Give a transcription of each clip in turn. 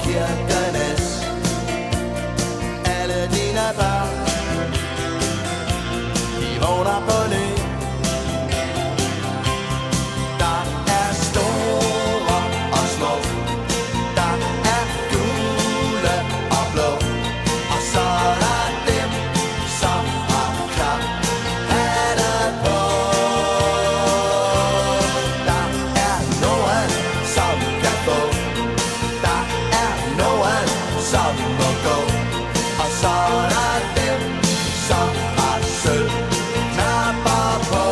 Kirkenes. Alle dine børn, de vågner på ny. Der er store og små, der er gule og blå, og så er der dem, som har klap hatte på. Der er nogen, som kan få, der er nogen, som må gå, og så er der dem, som har sølv knapper på.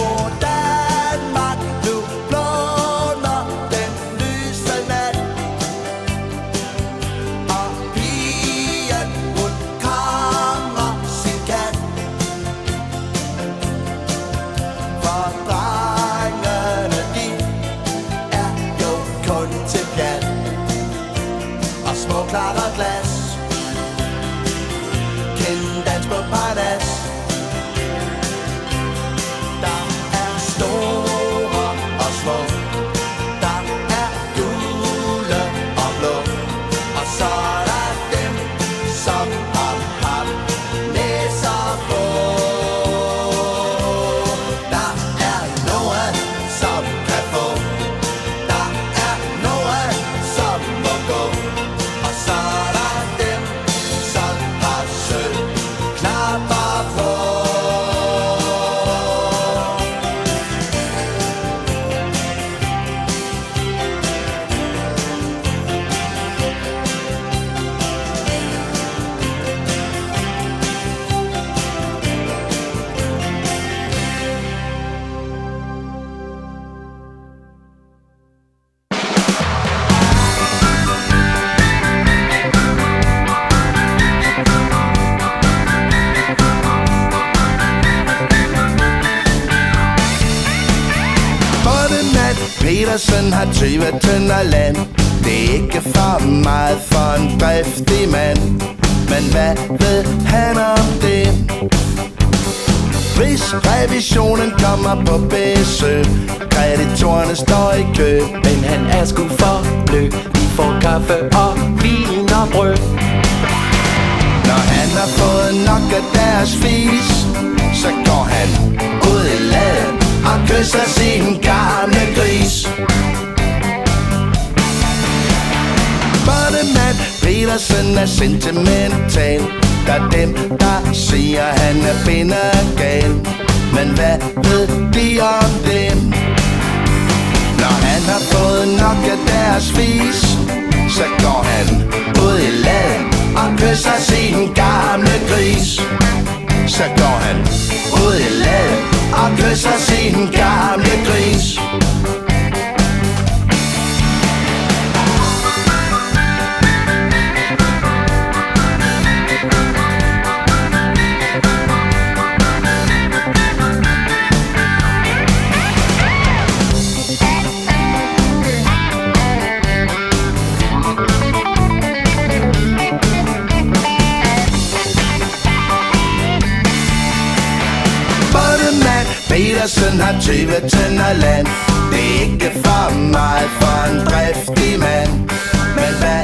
Og Danmark, nu blåner den lyse nat, og pigen, hun kommer sin kat. For drengene, de er jo kun til pjat og små klare glas. Kinddans på Parnas. Der er store og små, der er gule og blå, og så er der dem, som har papnæser på. Der er nogen, som kan få, der er nogen, som må gå, og så er der dem, som har sølv knapper på. Bondemand Petersen har 20 tønder land. Det er ikke for meget for en driftig mand, men hvad ved han om det? Hvis revisionen kommer på besøg, kreditorerne står i kø, Men han er sgu for blød. Vi får kaffe og vin og brød. når han har fået nok af deres fis, så går han ud i laden og kysser sin gamle gris. Bondemand Petersen er sentimental. Der er dem, der siger, han er bindegal, men hvad ved de om det? Når han har fået nok af deres fis, så går han ud i laden og kysser sin gamle gris. Så går han ud i laden og kysser sin gamle gris. Petersen har 20 tønder land. Det er ikke for meget for en driftig mand, men hvad